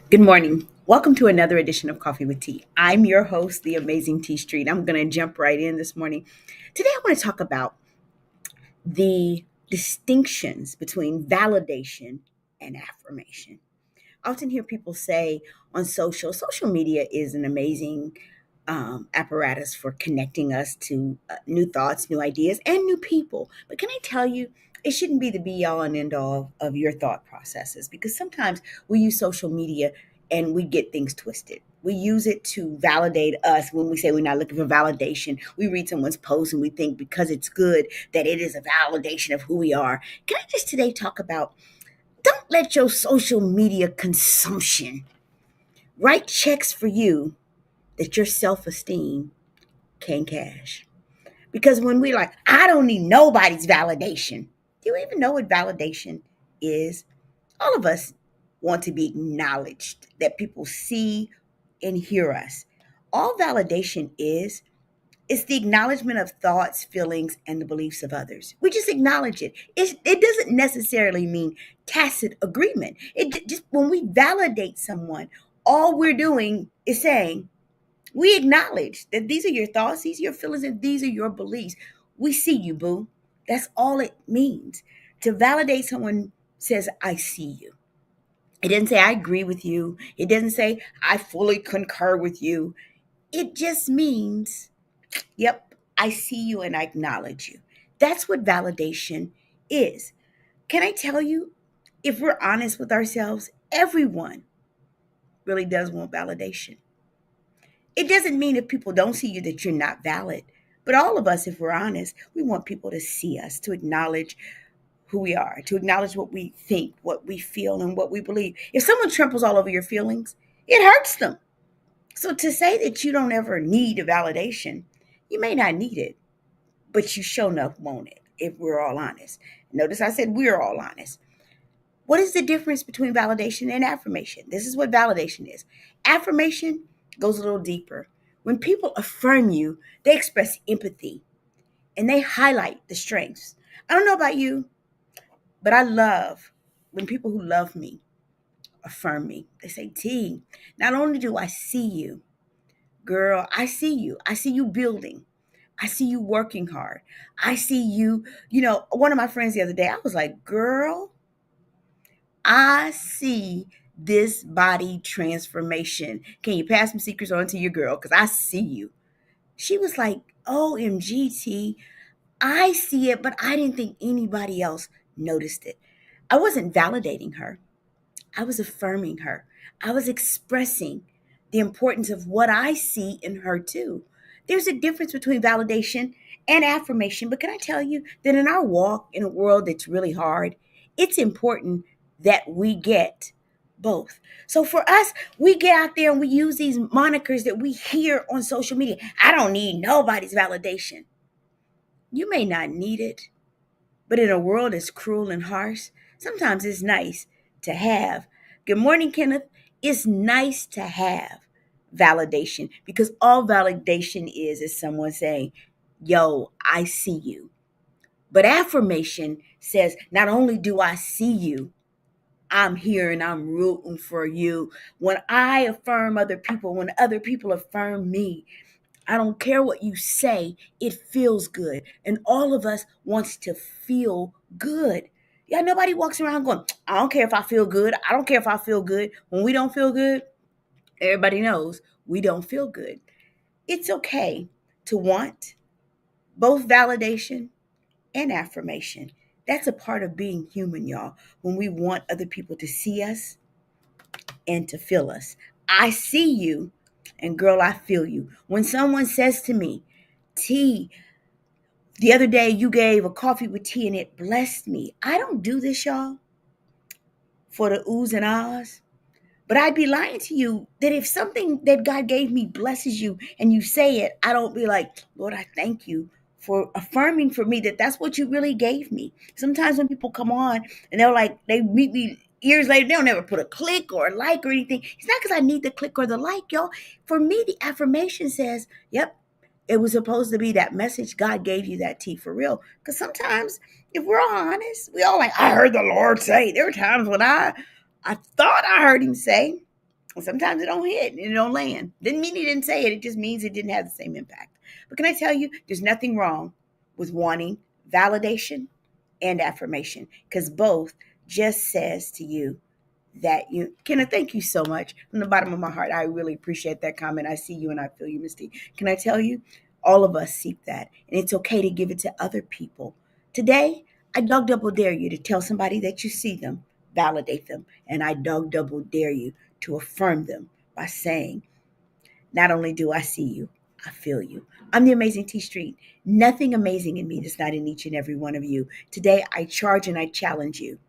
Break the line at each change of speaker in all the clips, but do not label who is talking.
Good morning. Welcome to another edition of Coffee with Tea. I'm your host, the amazing Tea Street. I'm going to jump right in this morning. Today, I want to talk about the distinctions between validation and affirmation. I often hear people say on social media is an amazing apparatus for connecting us to new thoughts, new ideas, and new people. But can I tell you, it shouldn't be the be all and end all of your thought processes because sometimes we use social media and we get things twisted. We use it to validate us when we say we're not looking for validation. We read someone's post and we think because it's good that it is a validation of who we are. Can I just today talk about don't let your social media consumption write checks for you that your self esteem can cash. Because when we like, I don't need nobody's validation. Do you even know what validation is? All of us want to be acknowledged, that people see and hear us. All validation is the acknowledgement of thoughts, feelings, and the beliefs of others. We just acknowledge it. It doesn't necessarily mean tacit agreement. Just when we validate someone, all we're doing is saying, we acknowledge that these are your thoughts, these are your feelings, and these are your beliefs. We see you, boo. That's all it means. To validate someone says, I see you. It doesn't say, I agree with you. It doesn't say, I fully concur with you. It just means, yep, I see you and I acknowledge you. That's what validation is. Can I tell you, if we're honest with ourselves, everyone really does want validation. It doesn't mean if people don't see you that you're not valid. But all of us, if we're honest, we want people to see us, to acknowledge who we are, to acknowledge what we think, what we feel, and what we believe. If someone tramples all over your feelings, it hurts them. So to say that you don't ever need a validation, you may not need it, but you sure enough want it, if we're all honest. Notice I said we're all honest. What is the difference between validation and affirmation? This is what validation is. Affirmation goes a little deeper. When people affirm you, they express empathy and they highlight the strengths. I don't know about you, but I love when people who love me affirm me. They say, T, not only do I see you, girl, I see you. I see you building. I see you working hard. I see you, one of my friends the other day, I was like, girl, I see this body transformation. Can you pass some secrets on to your girl? Because I see you. She was like, OMGT, I see it, but I didn't think anybody else noticed it. I wasn't validating her. I was affirming her. I was expressing the importance of what I see in her too. There's a difference between validation and affirmation, but can I tell you that in our walk in a world that's really hard, it's important that we get both. So for us, we get out there and we use these monikers that we hear on social media. I don't need nobody's validation. You may not need it, but in a world that's cruel and harsh, sometimes it's nice to have. Good morning, Kenneth. It's nice to have validation because all validation is someone saying, yo, I see you. But affirmation says, not only do I see you, I'm here and I'm rooting for you. When I affirm other people, when other people affirm me, I don't care what you say, it feels good. And all of us wants to feel good. Yeah, nobody walks around going, I don't care if I feel good. I don't care if I feel good. When we don't feel good, everybody knows we don't feel good. It's okay to want both validation and affirmation. That's a part of being human, y'all. When we want other people to see us and to feel us. I see you, and girl, I feel you. When someone says to me, T, the other day you gave a coffee with tea and it blessed me. I don't do this, y'all, for the oohs and ahs. But I'd be lying to you that if something that God gave me blesses you and you say it, I don't be like, Lord, I thank you for affirming for me that that's what you really gave me. Sometimes when people come on and they're like, they meet me years later, they'll never put a click or a like or anything. It's not because I need the click or the like, y'all. For me, the affirmation says, yep, it was supposed to be that message. God gave you that tea for real. Because sometimes, if we're all honest, we all like, I heard the Lord say. There were times when I thought I heard him say, Sometimes it don't hit and it don't land. Didn't mean he didn't say it. It just means it didn't have the same impact. But can I tell you, there's nothing wrong with wanting validation and affirmation because both just says to you that you can. I thank you so much from the bottom of my heart. I really appreciate that comment. I see you and I feel you, Misty. Can I tell you, all of us seek that, and it's okay to give it to other people. Today, I dog double dare you to tell somebody that you see them, validate them, and I dog double dare you to affirm them by saying, not only do I see you, I feel you. I'm the amazing T Street. Nothing amazing in me that's not in each and every one of you. Today, I charge and I challenge you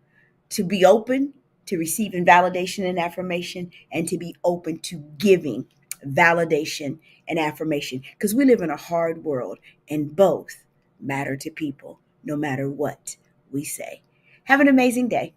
to be open to receiving validation and affirmation, and to be open to giving validation and affirmation, because we live in a hard world and both matter to people no matter what we say. Have an amazing day.